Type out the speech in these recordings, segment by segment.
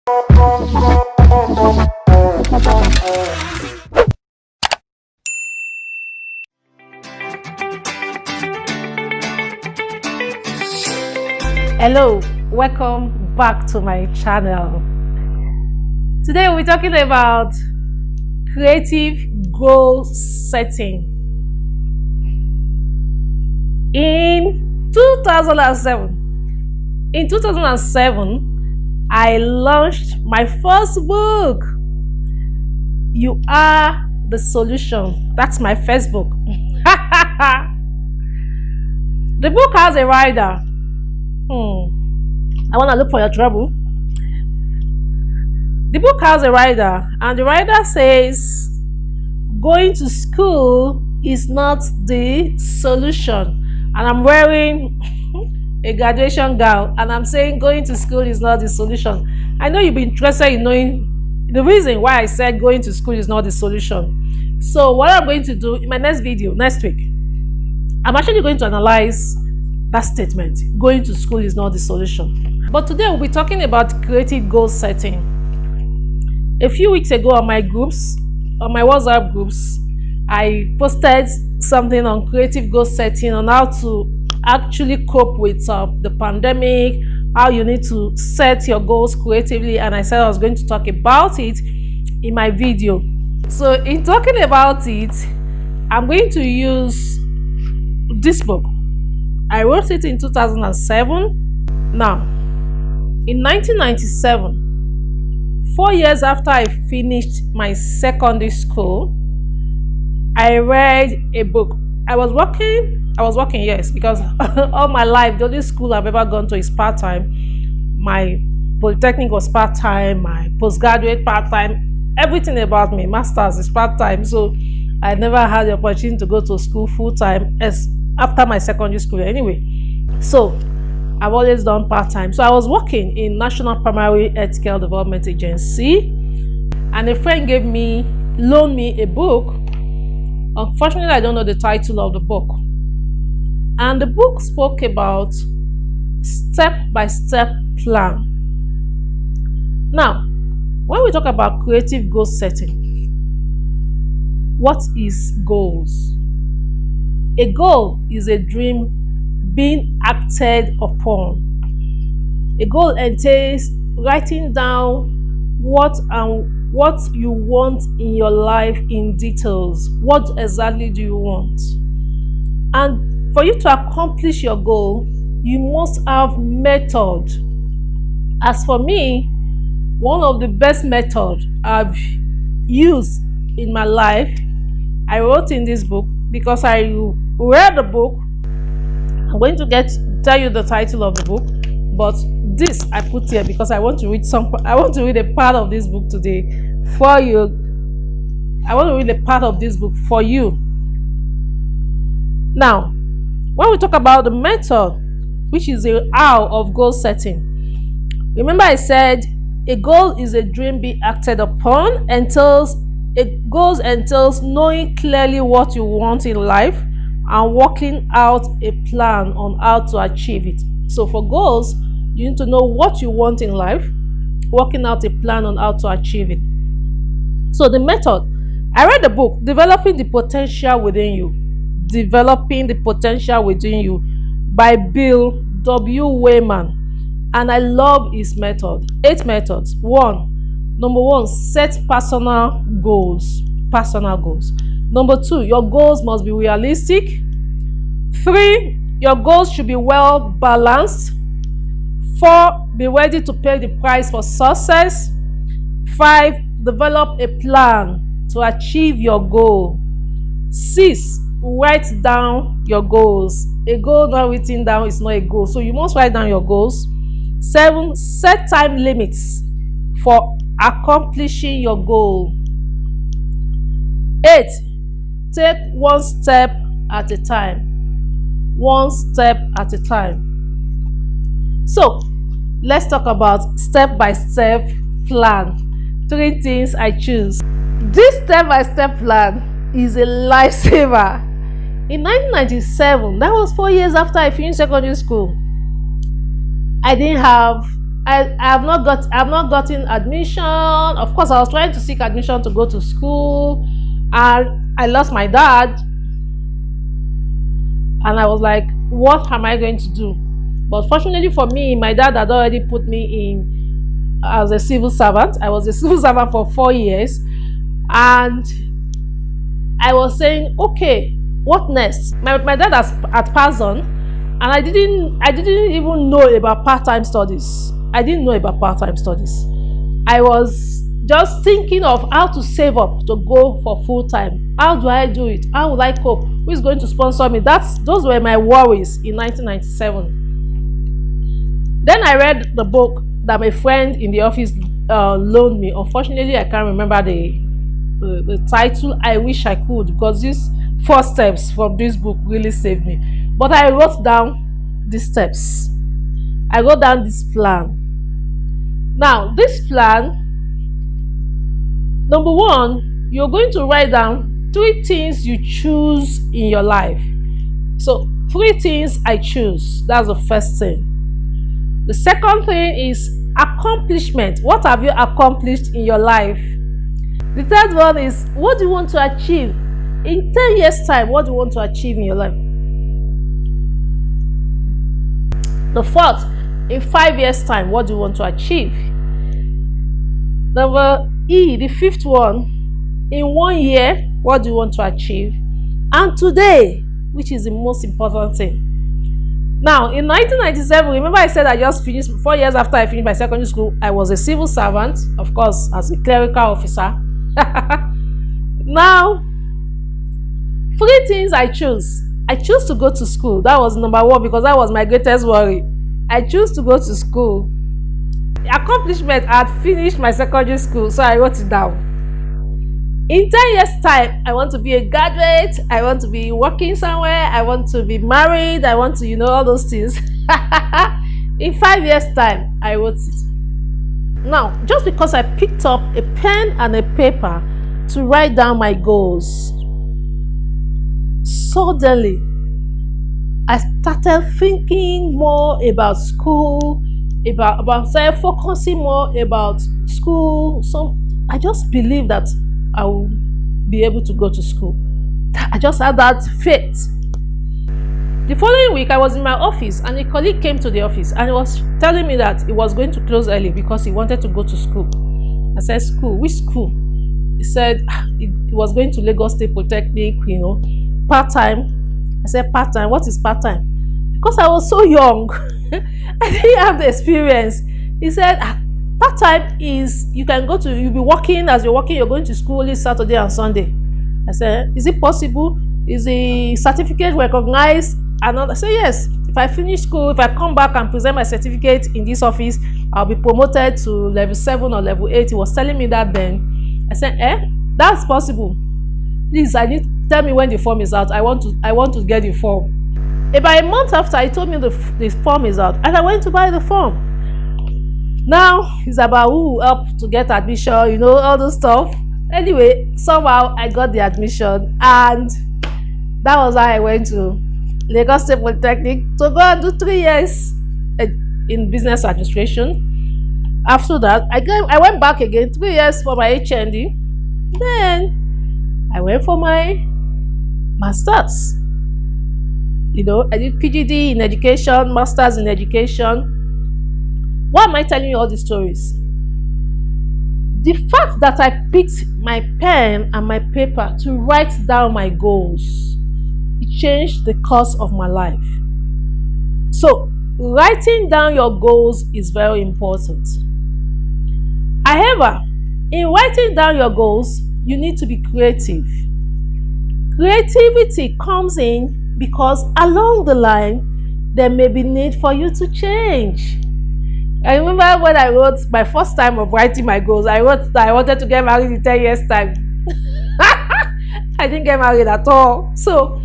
Hello, welcome back to my channel. Today we're talking about creative goal setting. In 2007, I launched my first book. You Are the Solution. That's my first book. The book has a rider. I want to look for your trouble. The book has a rider, and the rider says, going to school is not the solution. And I'm wearing a graduation gown, and I'm saying going to school is not the solution. I know you'll be interested in knowing the reason why I said going to school is not the solution. So what I'm going to do in my next video, next week, I'm actually going to analyze that statement. Going to school is not the solution. But today we'll be talking about creative goal setting. A few weeks ago on my groups, on my WhatsApp groups, I posted something on creative goal setting, on how to actually cope with the pandemic, how you need to set your goals creatively, and I said I was going to talk about it in my video. So in talking about it, I'm going to use this book. I wrote it in 2007. Now, in 1997, 4 years after I finished my secondary school, I read a book. I was working, yes, because all my life, the only school I've ever gone to is part-time. My polytechnic was part-time, my postgraduate part-time, everything about me, master's is part-time. So I never had the opportunity to go to school full-time as after my secondary school anyway. So I've always done part-time. So I was working in National Primary Healthcare Development Agency, and a friend loaned me a book. Unfortunately, I don't know the title of the book. And the book spoke about step-by-step plan. Now, when we talk about creative goal setting, what is goals? A goal is a dream being acted upon. A goal entails writing down what you want in your life in details. What exactly do you want? And for you to accomplish your goal, you must have method. As for me, one of the best methods I've used in my life, I wrote in this book because I read the book. I'm going to tell you the title of the book, but this I put here because I want to read a part of this book today for you. I want to read a part of this book for you. Now, when we talk about the method, which is the how of goal setting, remember I said a goal is a dream being acted upon. Goals entails knowing clearly what you want in life and working out a plan on how to achieve it. So for goals, you need to know what you want in life, working out a plan on how to achieve it. So the method, I read the book, Developing the Potential Within You by Bill W. Wayman. And I love his method. 8 methods. Number 1, set personal goals. Number 2, your goals must be realistic. 3, your goals should be well balanced. 4, be ready to pay the price for success. 5, develop a plan to achieve your goal. 6, write down your goals. A goal not written down is not a goal, so you must write down your goals. 7, set time limits for accomplishing your goal. 8, take one step at a time. So let's talk about step-by-step plan. 3 things I choose. This step-by-step plan is a lifesaver. In 1997, that was 4 years after I finished secondary school, I I have not gotten admission. Of course, I was trying to seek admission to go to school, and I lost my dad, and I was like, what am I going to do? But fortunately for me, my dad had already put me in as a civil servant. I was a civil servant for 4 years, and I was saying, okay, what next? My dad had passed on, and I didn't even know about part-time studies. I didn't know about part-time studies. I was just thinking of how to save up to go for full-time. How do I do it? How will I cope? Who is going to sponsor me? Those were my worries in 1997. Then I read the book that my friend in the office loaned me. Unfortunately, I can't remember the title. I wish I could, because these 4 steps from this book really saved me. But I wrote down these steps. I wrote down this plan. Now, this plan, number one, you're going to write down 3 things you choose in your life. So, 3 things I choose. That's the first thing. The second thing is accomplishment. What have you accomplished in your life? The third one is, what do you want to achieve? In 10 years' time, what do you want to achieve in your life? The fourth, in 5 years' time, what do you want to achieve? The fifth one, in 1 year, what do you want to achieve? And today, which is the most important thing. Now, in 1997, remember I said I just finished, 4 years after I finished my secondary school, I was a civil servant, of course, as a clerical officer. Now, 3 things I chose. I chose to go to school. That was number one, because that was my greatest worry. I chose to go to school. Accomplishment, I had finished my secondary school, so I wrote it down. In 10 years' time, I want to be a graduate. I want to be working somewhere. I want to be married. I want to, all those things. In 5 years' time, I wrote it. Now, just because I picked up a pen and a paper to write down my goals, suddenly, I started thinking more about school, about focusing more about school. So I just believed that I will be able to go to school. I just had that faith. The following week, I was in my office, and a colleague came to the office and he was telling me that he was going to close early because he wanted to go to school. I said, school? Which school? He said he was going to Lagos State Polytechnic, part-time. I said, part-time? What is part-time? Because I was so young, I didn't have the experience. He said, part-time is you'll be working. As you're working, you're going to school only Saturday and Sunday. I said, is it possible? Is the certificate recognized? And I said, yes. If I finish school, if I come back and present my certificate in this office, I'll be promoted to level 7 or level 8. He was telling me that then. I said, that's possible. Please, tell me when the form is out. I want to get the form. About a month after, he told me the form is out, and I went to buy the form. Now it's about who help to get admission, all those stuff. Anyway, somehow I got the admission, and that was how I went to Lagos State Polytechnic to go and do 3 years in business administration. After that, I went back again 3 years for my HND. Then I went for my master's. I did PGD in education, master's in education. Why am I telling you all these stories? The fact that I picked my pen and my paper to write down my goals, it changed the course of my life. So, writing down your goals is very important. However, in writing down your goals, you need to be creative. Creativity comes in because along the line, there may be need for you to change. I remember when I wrote my first time of writing my goals, I wrote that I wanted to get married in 10 years' time. I didn't get married at all. So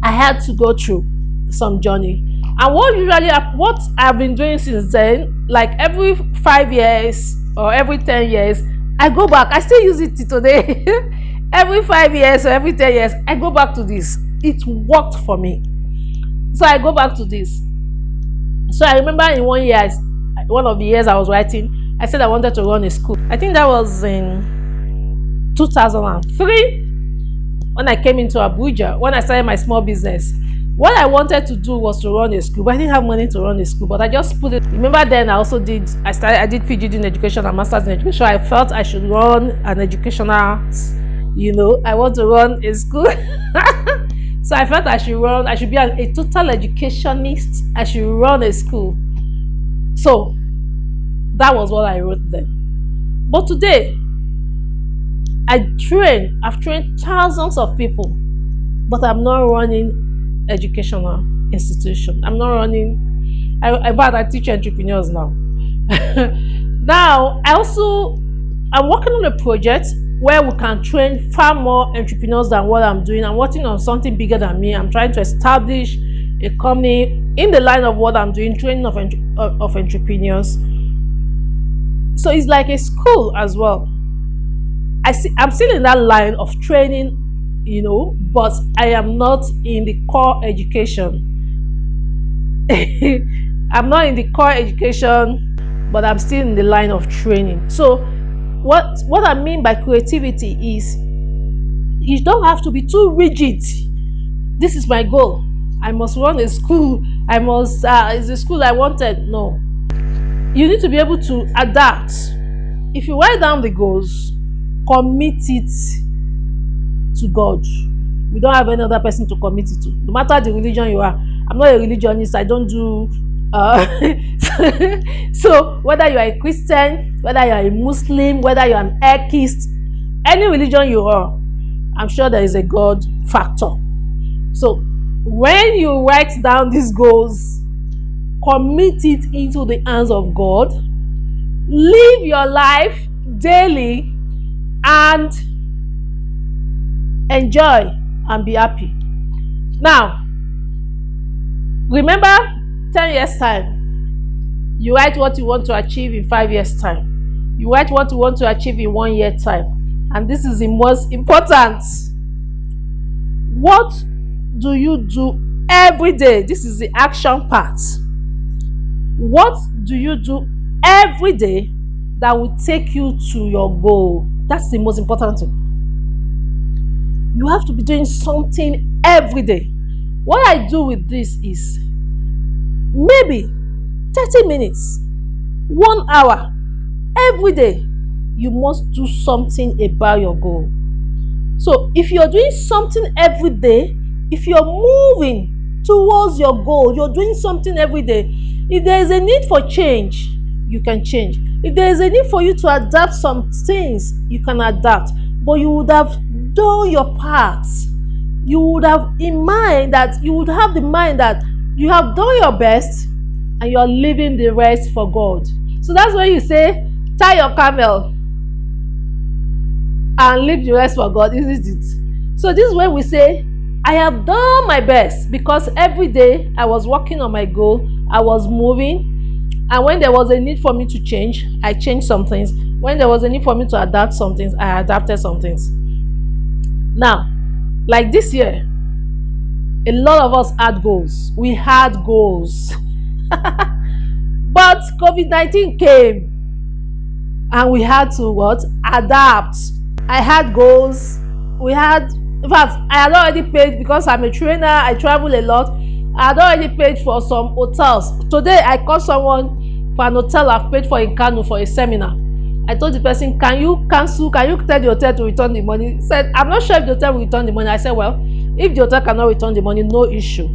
I had to go through some journey. And what I've been doing since then, like every 5 years or every 10 years, I go back. I still use it today. Every 5 years or every 10 years, I go back to this. It worked for me. So I go back to this. So I remember in 1 year, one of the years I was writing, I said I wanted to run a school. I think that was in 2003 when I came into Abuja, when I started my small business. What I wanted to do was to run a school, but I didn't have money to run a school. But I just put it. Remember, then I did PGD in education and masters in education. I felt I should run an educational, I want to run a school. So I felt I should be a total educationist. I should run a school. So that was what I wrote then. But today, I've trained thousands of people, but I'm not running educational institution. I'm not running. I teach entrepreneurs now. Now, I'm working on a project where we can train far more entrepreneurs than what I'm doing. I'm working on something bigger than me. I'm trying to establish a company in the line of what I'm doing, training of entrepreneurs. So it's like a school as well. I'm still in that line of training, but I am not in the core education. I'm not in the core education, but I'm still in the line of training. So what I mean by creativity is you don't have to be too rigid. This is my goal. I must run a school. It's the school I wanted. No. You need to be able to adapt. If you write down the goals, commit it to God. We don't have any other person to commit it to. No matter the religion you are. I'm not a religionist. I don't do so whether you are a Christian, whether you are a Muslim, whether you are an atheist, any religion you are, I'm sure there is a God factor. So when you write down these goals, commit it into the hands of God, live your life daily, and enjoy and be happy. Now, remember 10 years time, you write what you want to achieve in 5 years time. You write what you want to achieve in 1 year time. And this is the most important. What do you do every day? This is the action part. What do you do every day that will take you to your goal? That's the most important thing. You have to be doing something every day. What I do with this is maybe 30 minutes, 1 hour, every day, you must do something about your goal. So if you're doing something every day, if you're moving towards your goal, you're doing something every day, if there is a need for change, you can change. If there is a need for you to adapt some things, you can adapt. But you would have done your part. You would have the mind that you have done your best and you are leaving the rest for God. So that's why you say, tie your camel and leave the rest for God, isn't it? So this is where we say, I have done my best, because every day I was working on my goal, I was moving, and when there was a need for me to change, I changed some things. When there was a need for me to adapt some things, I adapted some things. Now, like this year, a lot of us had goals. We had goals. But COVID-19 came and we had to adapt. I had goals. In fact, I had already paid, because I'm a trainer, I travel a lot. I had already paid for some hotels. Today, I called someone for an hotel I've paid for in Kano for a seminar. I told the person, can you cancel? Can you tell the hotel to return the money? He said, I'm not sure if the hotel will return the money. I said, well, if the hotel cannot return the money, no issue.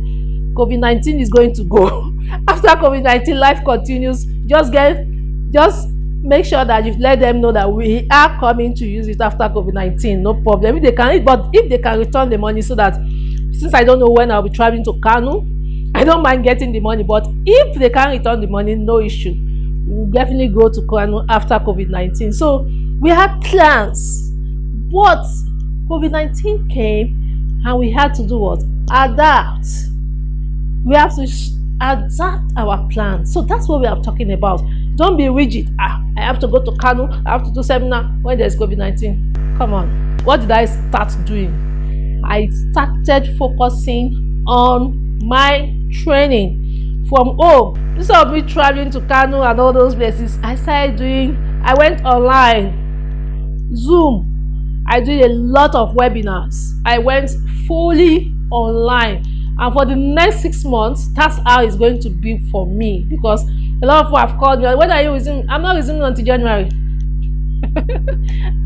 COVID-19 is going to go. After COVID-19, life continues. Just make sure that you let them know that we are coming to use it after COVID-19. No problem. If they can return the money, so that, since I don't know when I'll be traveling to Kano, I don't mind getting the money. But if they can't return the money, no issue. We'll definitely go to Kano after COVID-19. So we had plans, but COVID-19 came and we had to do what? Adapt. We have to adapt our plans. So that's what we are talking about. Don't be rigid. I have to go to Kano, I have to do seminar when there's COVID-19. Come on. What did I start doing? I started focusing on my training, from home. Instead of me traveling to Kano and all those places, I went online, Zoom. I did a lot of webinars. I went fully online. And for the next 6 months, that's how it's going to be for me, because a lot of people have called me. When are you resuming? I'm not resuming until January.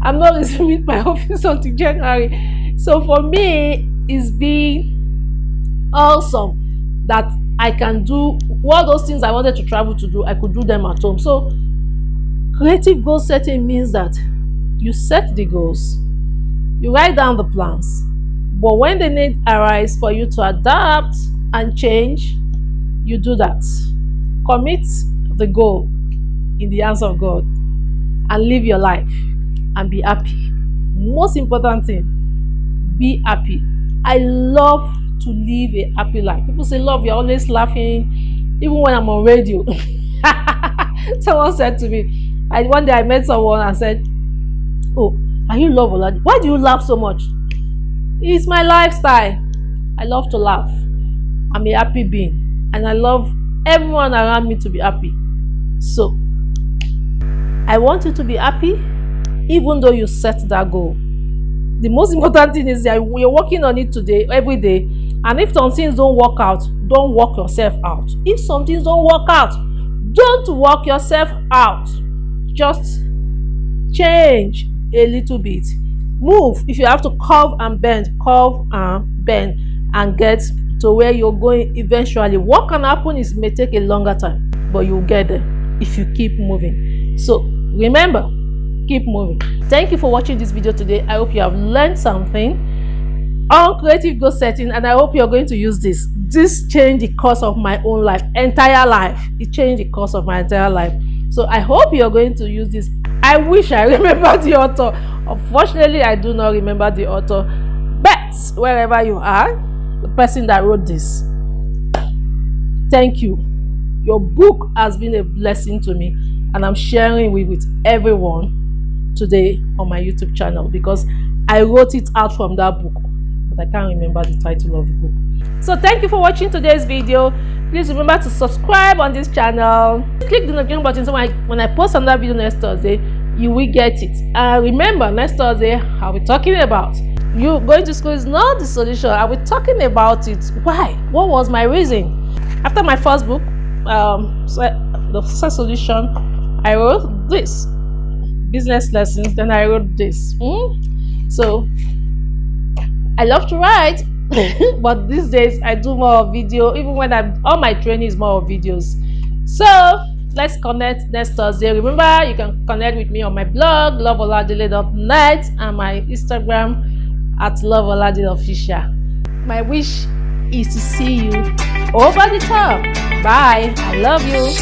I'm not resuming my office until January. So for me, it's been awesome that I can do all those things I wanted to travel to do. I could do them at home. So creative goal setting means that you set the goals, you write down the plans, but when the need arises for you to adapt and change, you do that. Commit the goal in the hands of God and live your life and be happy. Most important thing, be happy. I love to live a happy life. People say, love, you're always laughing, even when I'm on radio. Someone said to me, one day I met someone and said, oh, are you love Oladele? Why do you laugh so much? It's my lifestyle. I love to laugh. I'm a happy being, and I love everyone around me to be happy. So I want you to be happy, even though you set that goal. The most important thing is that you're working on it today, every day. And if some things don't work out, don't work yourself out. If some things don't work out, don't work yourself out. Just change a little bit. Move. If you have to curve and bend and get to where you're going eventually. What can happen is it may take a longer time, but you'll get there if you keep moving. So remember, keep moving. Thank you for watching this video today. I hope you have learned something on creative goal setting, and I hope you're going to use this. This changed the course of my own life, entire life. It changed the course of my entire life. So I hope you're going to use this. I wish I remember the author. Unfortunately, I do not remember the author. But wherever you are, the person that wrote this, thank you. Your book has been a blessing to me, and I'm sharing it with everyone today on my YouTube channel, because I wrote it out from that book, but I can't remember the title of the book. So thank you for watching today's video. Please remember to subscribe on this channel. Click the notification button so when I post another video next Thursday, you will get it. And remember, next Thursday I'll be talking about you going to school is not the solution. I'll be talking about it. Why? What was my reason? After my first book, the first solution, I wrote this, business lessons. Then I wrote this. So I love to write, but these days I do more of video. Even when all my training is more of videos. So let's connect next Thursday. Remember, you can connect with me on my blog, loveoladele.net, and my Instagram at loveoladeleofficial. My wish is to see you over the top. Bye. I love you.